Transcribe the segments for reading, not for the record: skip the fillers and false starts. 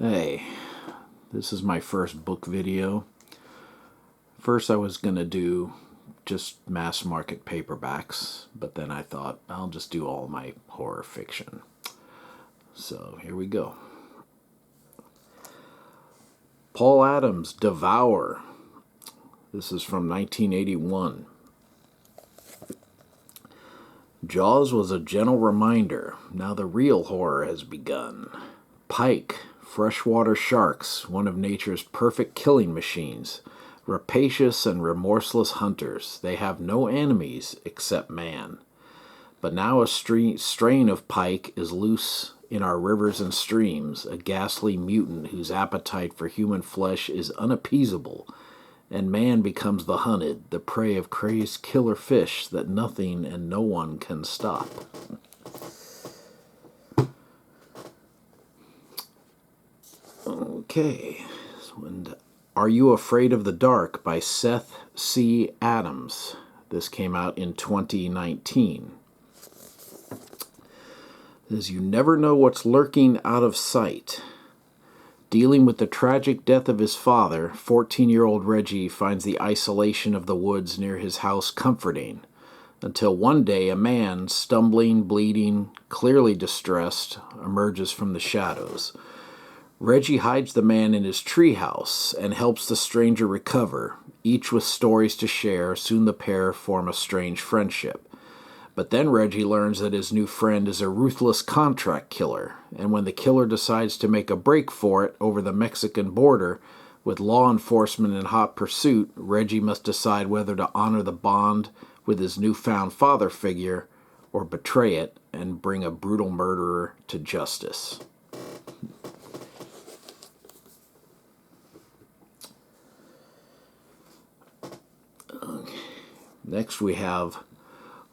Hey, this is my first book video. First I was going to do just mass market paperbacks, but then I thought I'll just do all my horror fiction. So here we go. Paul Adams' Devour. This is from 1981. Jaws was a gentle reminder. Now the real horror has begun. Pike, freshwater sharks, one of nature's perfect killing machines. Rapacious and remorseless hunters, they have no enemies except man. But now a strain of pike is loose in our rivers and streams, a ghastly mutant whose appetite for human flesh is unappeasable, and man becomes the hunted, the prey of crazed killer fish that nothing and no one can stop. Okay, and Are You Afraid of the Dark by Seth C. Adams. This came out in 2019. Says you never know what's lurking out of sight. Dealing with the tragic death of his father, 14-year-old Reggie finds the isolation of the woods near his house comforting, until one day a man, stumbling, bleeding, clearly distressed, emerges from the shadows. Reggie hides the man in his treehouse and helps the stranger recover. Each with stories to share, soon the pair form a strange friendship. But then Reggie learns that his new friend is a ruthless contract killer, and when the killer decides to make a break for it over the Mexican border, with law enforcement in hot pursuit, Reggie must decide whether to honor the bond with his newfound father figure or betray it and bring a brutal murderer to justice. Next we have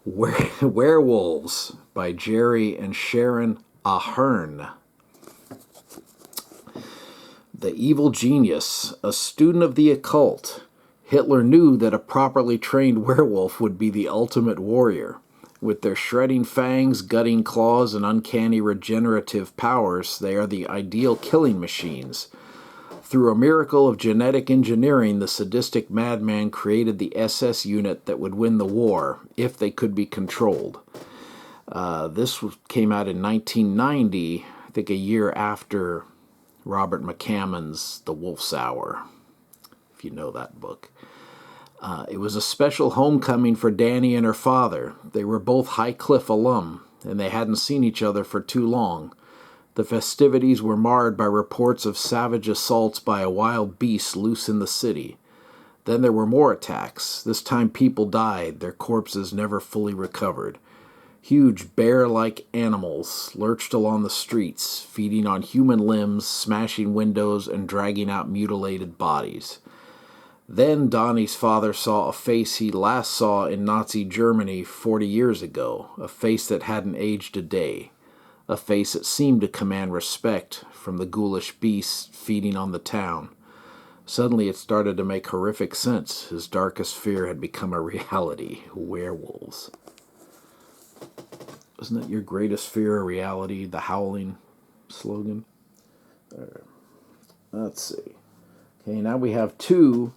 Werewolves by Jerry and Sharon Ahern. The evil genius, a student of the occult, Hitler knew that a properly trained werewolf would be the ultimate warrior. With their shredding fangs, gutting claws, and uncanny regenerative powers, they are the ideal killing machines. Through a miracle of genetic engineering, the sadistic madman created the SS unit that would win the war, if they could be controlled. This came out in 1990, I think a year after Robert McCammon's The Wolf's Hour, if you know that book. It was a special homecoming for Danny and her father. They were both High Cliff alum, and they hadn't seen each other for too long. The festivities were marred by reports of savage assaults by a wild beast loose in the city. Then there were more attacks. This time people died, their corpses never fully recovered. Huge bear-like animals lurched along the streets, feeding on human limbs, smashing windows, and dragging out mutilated bodies. Then Donnie's father saw a face he last saw in Nazi Germany 40 years ago, a face that hadn't aged a day. A face that seemed to command respect from the ghoulish beasts feeding on the town. Suddenly it started to make horrific sense. His darkest fear had become a reality. Werewolves. Isn't that your greatest fear a reality? The Howling slogan? Let's see. Okay, now we have two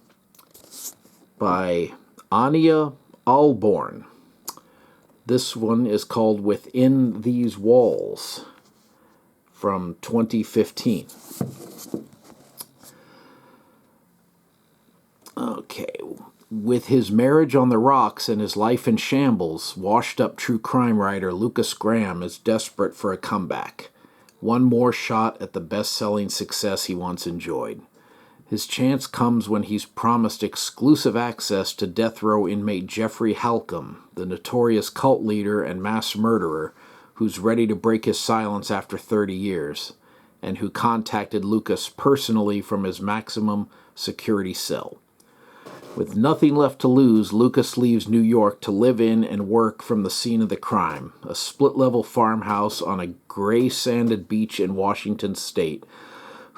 by Anya Alborn. This one is called Within These Walls from 2015. Okay. With his marriage on the rocks and his life in shambles, washed-up true crime writer Lucas Graham is desperate for a comeback. One more shot at the best-selling success he once enjoyed. His chance comes when he's promised exclusive access to death row inmate Jeffrey Halcomb, the notorious cult leader and mass murderer who's ready to break his silence after 30 years, and who contacted Lucas personally from his maximum security cell. With nothing left to lose, Lucas leaves New York to live in and work from the scene of the crime, a split-level farmhouse on a gray-sanded beach in Washington state,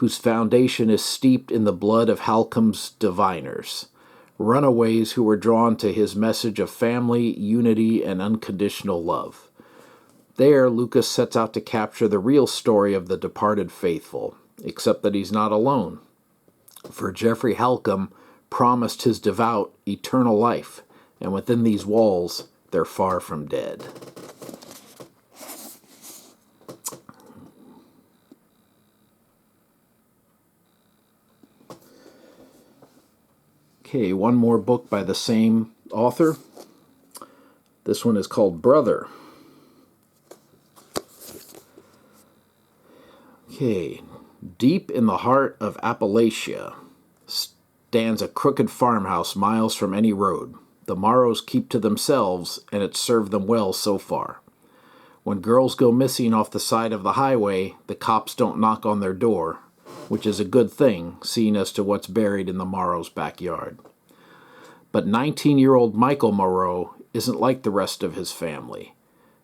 whose foundation is steeped in the blood of Halcomb's diviners, runaways who were drawn to his message of family, unity, and unconditional love. There, Lucas sets out to capture the real story of the departed faithful, except that he's not alone. For Jeffrey Halcomb promised his devout eternal life, and within these walls they're far from dead. Okay, one more book by the same author. This one is called Brother. Okay, deep in the heart of Appalachia stands a crooked farmhouse miles from any road. The Morrows keep to themselves, and it's served them well so far. When girls go missing off the side of the highway, the cops don't knock on their door, which is a good thing, seeing as to what's buried in the Morrows' backyard. But 19-year-old Michael Morrow isn't like the rest of his family.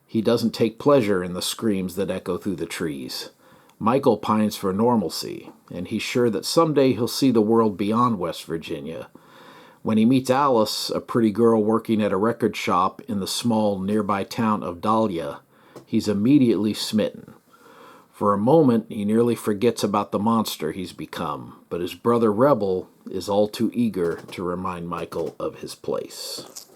He doesn't take pleasure in the screams that echo through the trees. Michael pines for normalcy, and he's sure that someday he'll see the world beyond West Virginia. When he meets Alice, a pretty girl working at a record shop in the small nearby town of Dahlia, he's immediately smitten. For a moment, he nearly forgets about the monster he's become, but his brother Rebel is all too eager to remind Michael of his place.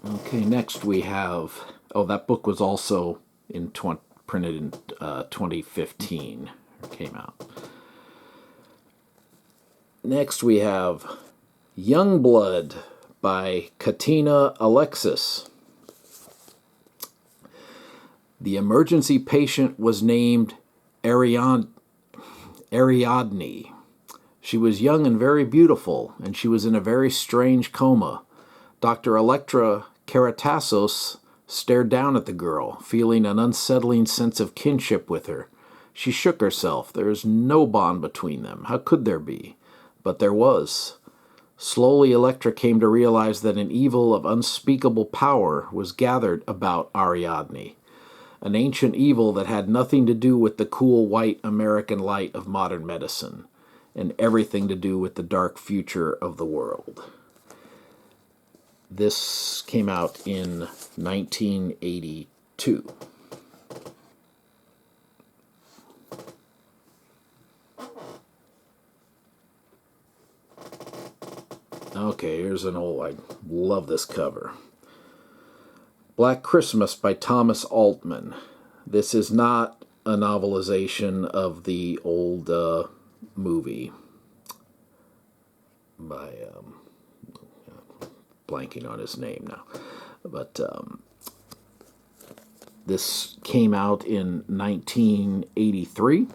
Okay, next we have... Oh, that book was also printed in 2015. Came out. Next we have Youngblood by Katina Alexis. The emergency patient was named Ariadne. She was young and very beautiful, and she was in a very strange coma. Dr. Electra Karatassos stared down at the girl, feeling an unsettling sense of kinship with her. She shook herself. There is no bond between them. How could there be? But there was. Slowly, Electra came to realize that an evil of unspeakable power was gathered about Ariadne, an ancient evil that had nothing to do with the cool white American light of modern medicine, and everything to do with the dark future of the world. This came out in 1982. Okay, here's an old, I love this cover. Black Christmas by Thomas Altman. This is not a novelization of the old movie by, blanking on his name now. But this came out in 1983.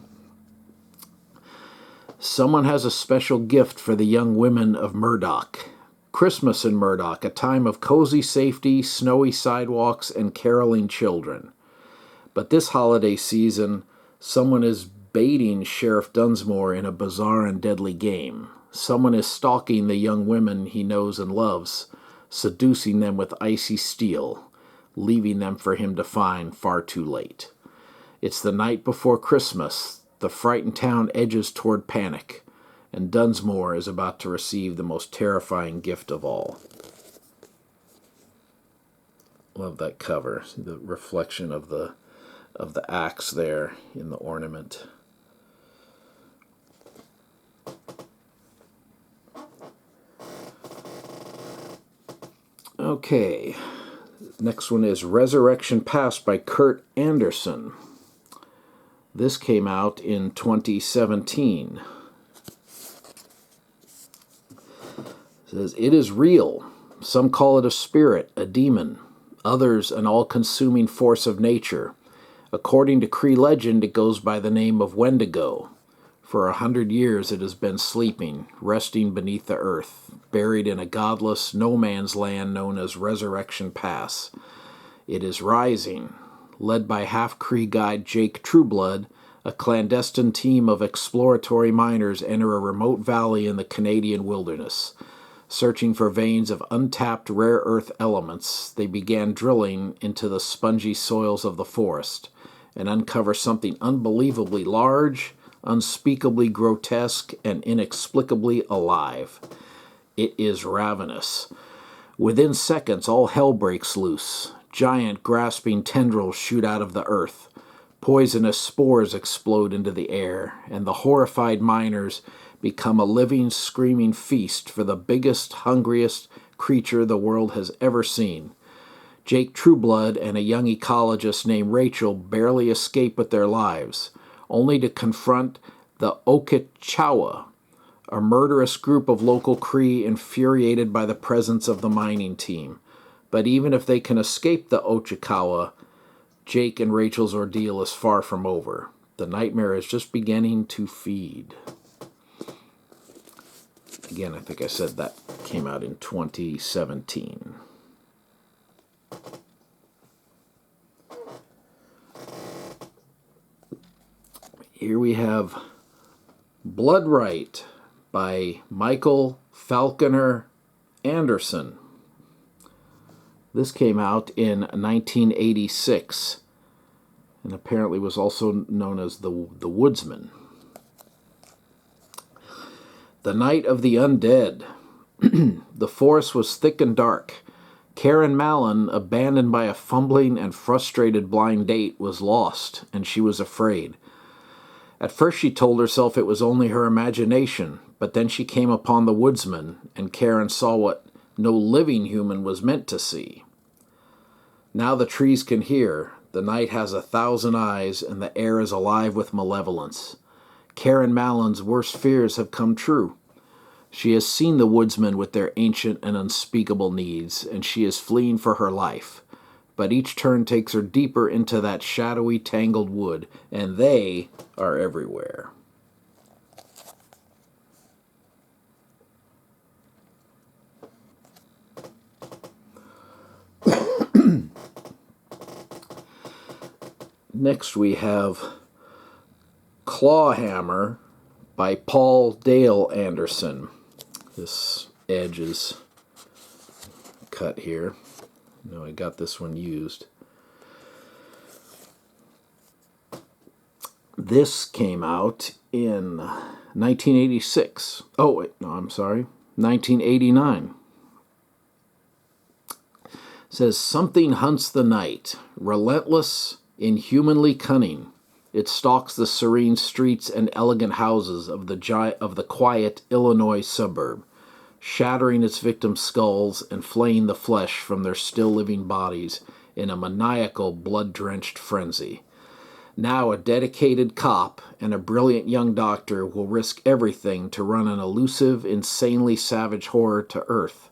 Someone has a special gift for the young women of Murdoch. Christmas in Murdoch, a time of cozy safety, snowy sidewalks, and caroling children. But this holiday season, someone is baiting Sheriff Dunsmore in a bizarre and deadly game. Someone is stalking the young women he knows and loves, seducing them with icy steel, leaving them for him to find far too late. It's the night before Christmas. The frightened town edges toward panic, and Dunsmore is about to receive the most terrifying gift of all. Love that cover. See the reflection of the axe there in the ornament. Okay, next one is Resurrection Pass by Kurt Anderson. This came out in 2017. It says, it is real. Some call it a spirit, a demon. Others, an all-consuming force of nature. According to Cree legend, it goes by the name of Wendigo. For 100 years it has been sleeping, resting beneath the earth, buried in a godless no-man's land known as Resurrection Pass. It is rising. Led by half-Cree guide Jake Trueblood, a clandestine team of exploratory miners enter a remote valley in the Canadian wilderness. Searching for veins of untapped rare earth elements, they began drilling into the spongy soils of the forest and uncover something unbelievably large, unspeakably grotesque, and inexplicably alive. It is ravenous. Within seconds, all hell breaks loose. Giant, grasping tendrils shoot out of the earth. Poisonous spores explode into the air, and the horrified miners become a living, screaming feast for the biggest, hungriest creature the world has ever seen. Jake Trueblood and a young ecologist named Rachel barely escape with their lives, only to confront the Okichawa, a murderous group of local Cree infuriated by the presence of the mining team. But even if they can escape the Ochikawa, Jake and Rachel's ordeal is far from over. The nightmare is just beginning to feed. Again, I think I said that came out in 2017. Here we have Blood Right by Michael Falconer Anderson. This came out in 1986 and apparently was also known as the Woodsman. The Night of the Undead. The forest was thick and dark. Karen Mallon, abandoned by a fumbling and frustrated blind date, was lost, and she was afraid. At first she told herself it was only her imagination, but then she came upon the woodsman, and Karen saw what no living human was meant to see. Now the trees can hear, the night has 1,000 eyes, and the air is alive with malevolence. Karen Mallon's worst fears have come true. She has seen the woodsmen with their ancient and unspeakable needs, and she is fleeing for her life. But each turn takes her deeper into that shadowy, tangled wood, and they are everywhere. Next we have Clawhammer by Paul Dale Anderson. This edge is cut here. No, I got this one used. This came out in 1986. Oh, wait, no, I'm sorry. 1989. It says, something hunts the night, relentless, inhumanly cunning. It stalks the serene streets and elegant houses of the quiet Illinois suburb, shattering its victims' skulls and flaying the flesh from their still-living bodies in a maniacal, blood-drenched frenzy. Now a dedicated cop and a brilliant young doctor will risk everything to run an elusive, insanely savage horror to earth.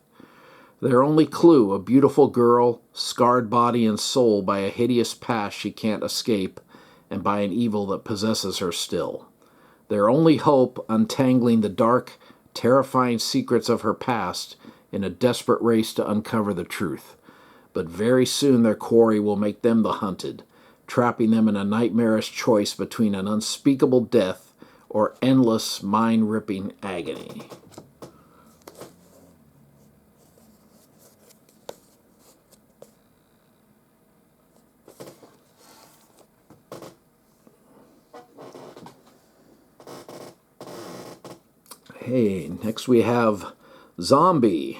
Their only clue, a beautiful girl, scarred body and soul by a hideous past she can't escape, and by an evil that possesses her still. Their only hope, untangling the dark, terrifying secrets of her past in a desperate race to uncover the truth. But very soon their quarry will make them the hunted, trapping them in a nightmarish choice between an unspeakable death or endless, mind-ripping agony. Hey, next we have Zombie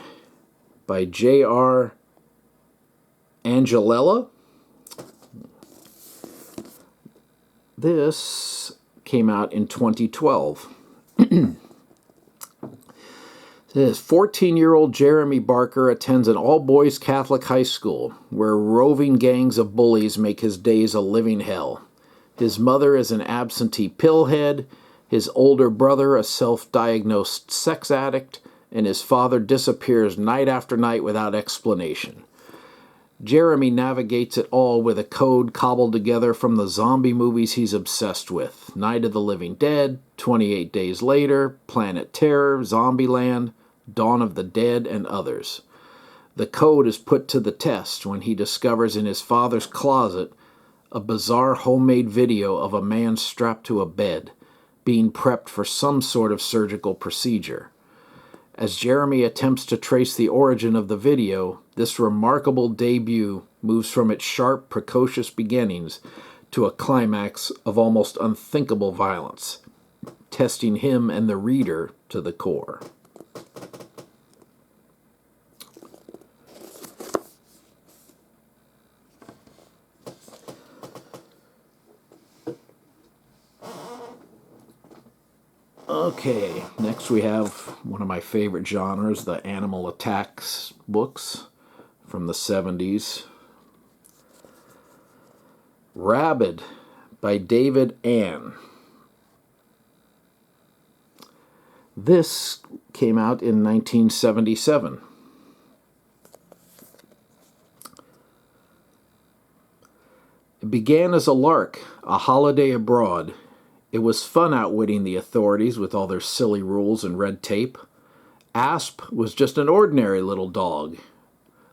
by J.R. Angelella. This came out in 2012. This 14-year-old Jeremy Barker attends an all-boys Catholic high school where roving gangs of bullies make his days a living hell. His mother is an absentee pillhead, his older brother a self-diagnosed sex addict, and his father disappears night after night without explanation. Jeremy navigates it all with a code cobbled together from the zombie movies he's obsessed with. Night of the Living Dead, 28 Days Later, Planet Terror, Zombieland, Dawn of the Dead, and others. The code is put to the test when he discovers in his father's closet a bizarre homemade video of a man strapped to a bed, being prepped for some sort of surgical procedure. As Jeremy attempts to trace the origin of the video, this remarkable debut moves from its sharp, precocious beginnings to a climax of almost unthinkable violence, testing him and the reader to the core. Okay, next we have one of my favorite genres, the animal attacks books from the 70s. Rabid by David Ann. This came out in 1977. It began as a lark, a holiday abroad. It was fun outwitting the authorities with all their silly rules and red tape. Asp was just an ordinary little dog.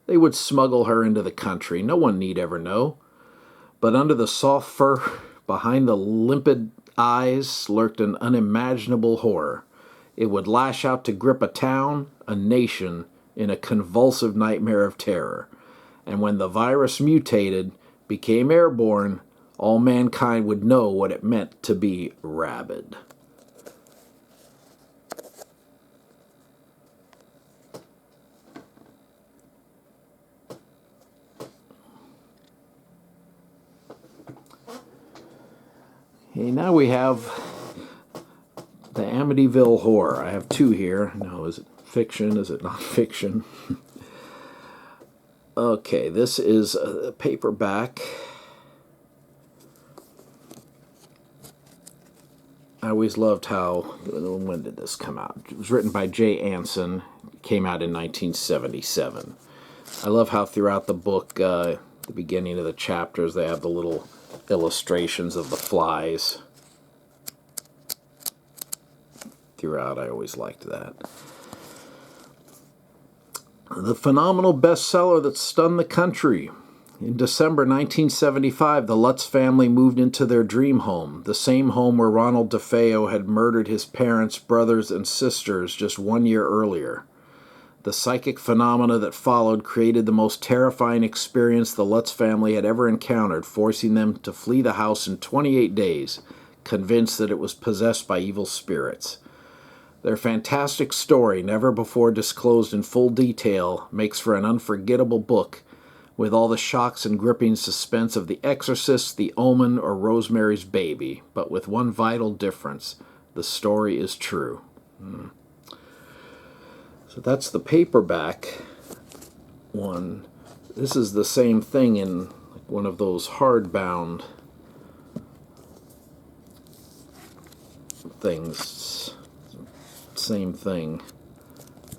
They would smuggle her into the country. No one need ever know. But under the soft fur, behind the limpid eyes, lurked an unimaginable horror. It would lash out to grip a town, a nation, in a convulsive nightmare of terror. And when the virus mutated, became airborne, all mankind would know what it meant to be rabid. Okay, now we have the Amityville Horror. I have two here. Now, is it fiction? Is it not fiction? Okay, this is a paperback. I always loved how, when did this come out? It was written by Jay Anson. It came out in 1977. I love how throughout the book, the beginning of the chapters, they have the little illustrations of the flies. Throughout, I always liked that. The phenomenal bestseller that stunned the country. In December 1975, the Lutz family moved into their dream home, the same home where Ronald DeFeo had murdered his parents, brothers, and sisters just 1 year earlier. The psychic phenomena that followed created the most terrifying experience the Lutz family had ever encountered, forcing them to flee the house in 28 days, convinced that it was possessed by evil spirits. Their fantastic story, never before disclosed in full detail, makes for an unforgettable book, with all the shocks and gripping suspense of The Exorcist, The Omen, or Rosemary's Baby, but with one vital difference: the story is true. So that's the paperback one. This is the same thing in one of those hardbound things. Same thing.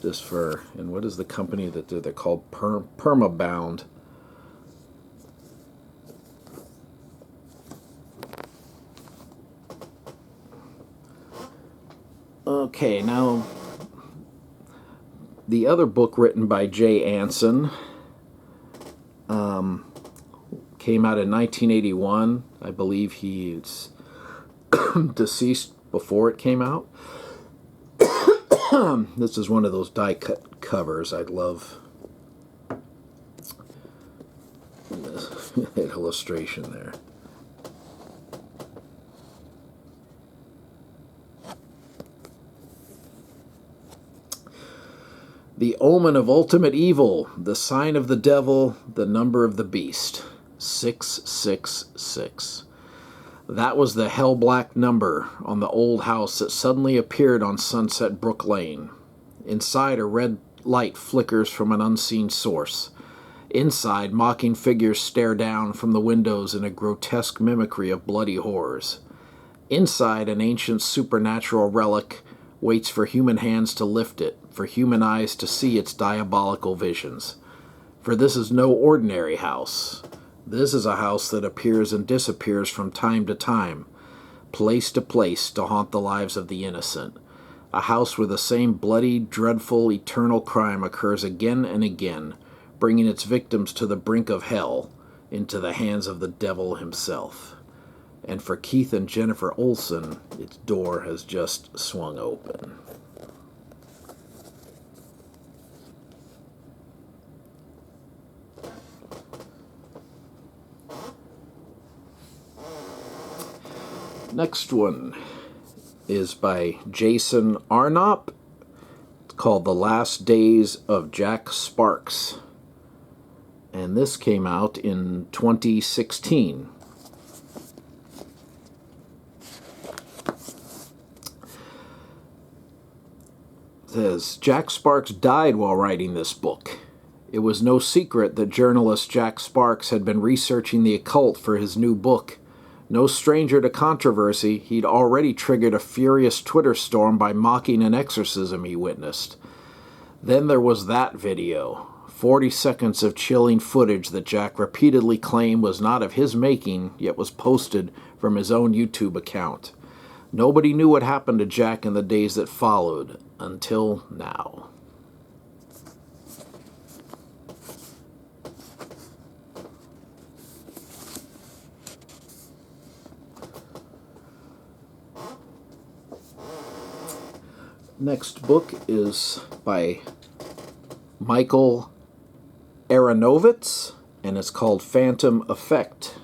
Just for, and what is the company that they're called? Permabound. Okay, now the other book written by Jay Anson came out in 1981. I believe he's deceased before it came out. This is one of those die-cut covers. I love that illustration there. The Omen of Ultimate Evil, the Sign of the Devil, the Number of the Beast. 666. That was the hell-black number on the old house that suddenly appeared on Sunset Brook Lane. Inside, a red light flickers from an unseen source. Inside, mocking figures stare down from the windows in a grotesque mimicry of bloody horrors. Inside, an ancient supernatural relic waits for human hands to lift it, for human eyes to see its diabolical visions. For this is no ordinary house. This is a house that appears and disappears from time to time, place to place, to haunt the lives of the innocent. A house where the same bloody, dreadful, eternal crime occurs again and again, bringing its victims to the brink of hell, into the hands of the devil himself. And for Keith and Jennifer Olsen, its door has just swung open. Next one is by Jason Arnott. It's called The Last Days of Jack Sparks. And this came out in 2016. says, Jack Sparks died while writing this book. It was no secret that journalist Jack Sparks had been researching the occult for his new book. No stranger to controversy, he'd already triggered a furious Twitter storm by mocking an exorcism he witnessed. Then there was that video, 40 seconds of chilling footage that Jack repeatedly claimed was not of his making, yet was posted from his own YouTube account. Nobody knew what happened to Jack in the days that followed, until now. Next book is by Michael Aronovitz, and it's called Phantom Effect,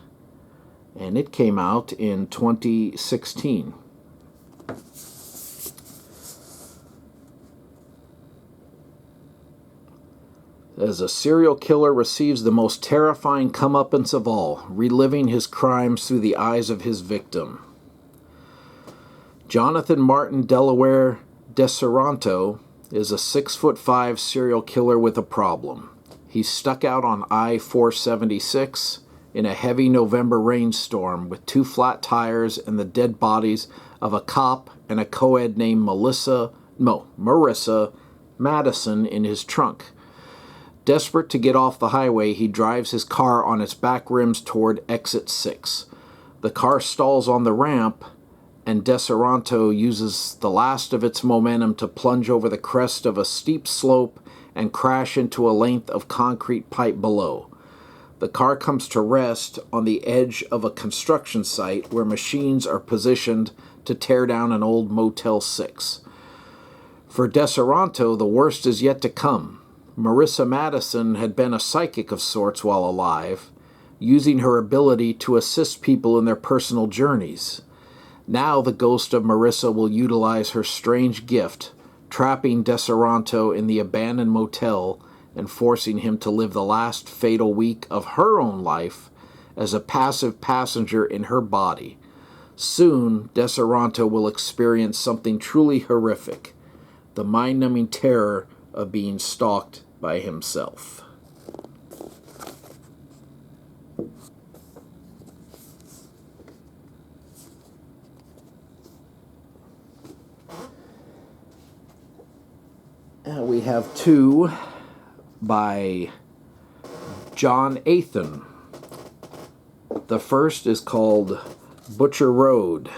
and it came out in 2016. As a serial killer receives the most terrifying comeuppance of all, reliving his crimes through the eyes of his victim. Jonathan Martin Delaware DeSeranto is a 6'5" serial killer with a problem. He's stuck out on I-476 in a heavy November rainstorm with 2 flat tires and the dead bodies of a cop and a co-ed named Marissa Madison in his trunk. Desperate to get off the highway, he drives his car on its back rims toward exit 6. The car stalls on the ramp, and DeSeranto uses the last of its momentum to plunge over the crest of a steep slope and crash into a length of concrete pipe below. The car comes to rest on the edge of a construction site where machines are positioned to tear down an old Motel 6. For DeSeranto, the worst is yet to come. Marissa Madison had been a psychic of sorts while alive, using her ability to assist people in their personal journeys. Now the ghost of Marissa will utilize her strange gift, trapping DeSeranto in the abandoned motel and forcing him to live the last fatal week of her own life as a passive passenger in her body. Soon, DeSeranto will experience something truly horrific, the mind-numbing terror of being stalked by himself. We have 2 by John Athan. The first is called Butcher Road.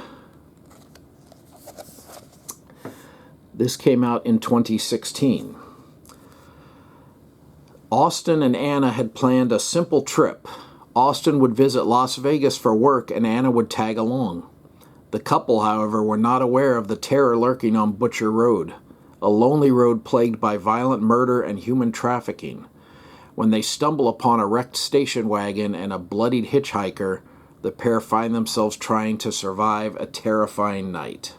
This came out in 2016. Austin and Anna had planned a simple trip. Austin would visit Las Vegas for work and Anna would tag along. The couple, however, were not aware of the terror lurking on Butcher Road, a lonely road plagued by violent murder and human trafficking. When they stumble upon a wrecked station wagon and a bloodied hitchhiker, the pair find themselves trying to survive a terrifying night.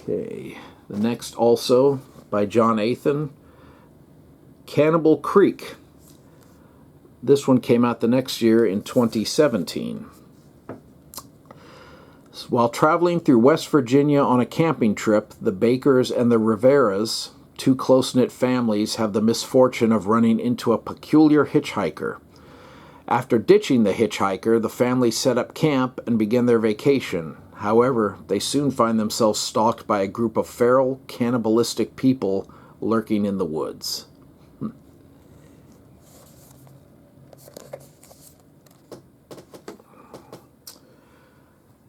Okay, the next also by John Athan, Cannibal Creek. This one came out the next year in 2017. While traveling through West Virginia on a camping trip, the Bakers and the Riveras, 2 close-knit families, have the misfortune of running into a peculiar hitchhiker. After ditching the hitchhiker, the family set up camp and begin their vacation. However, they soon find themselves stalked by a group of feral, cannibalistic people lurking in the woods.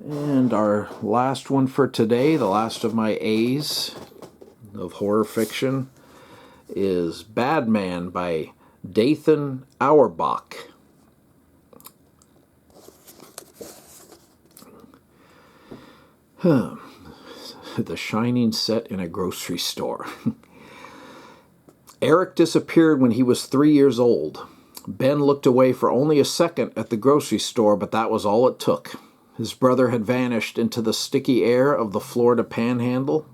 And our last one for today, the last of my A's of horror fiction, is Bad Man by Dathan Auerbach. The Shining set in a grocery store. Eric disappeared when he was 3 years old. Ben looked away for only a second at the grocery store, but that was all it took. His brother had vanished into the sticky air of the Florida Panhandle.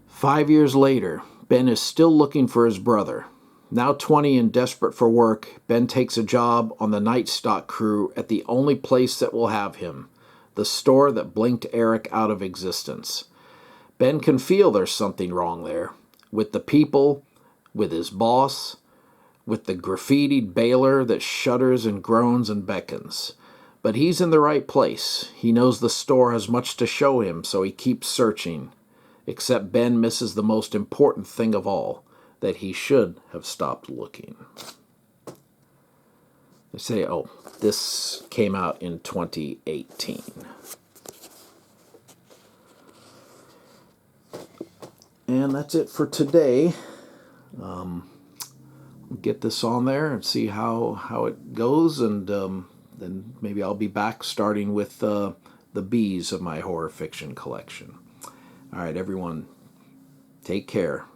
5 years later, Ben is still looking for his brother. Now 20 and desperate for work, Ben takes a job on the night stock crew at the only place that will have him, the store that blinked Eric out of existence. Ben can feel there's something wrong there, with the people, with his boss, with the graffitied Baylor that shudders and groans and beckons. But he's in the right place. He knows the store has much to show him, so he keeps searching. Except Ben misses the most important thing of all, that he should have stopped looking. They say, oh, this came out in 2018. And that's it for today. Get this on there and see how it goes, and then maybe I'll be back starting with the B's of my horror fiction collection. All right, everyone, take care.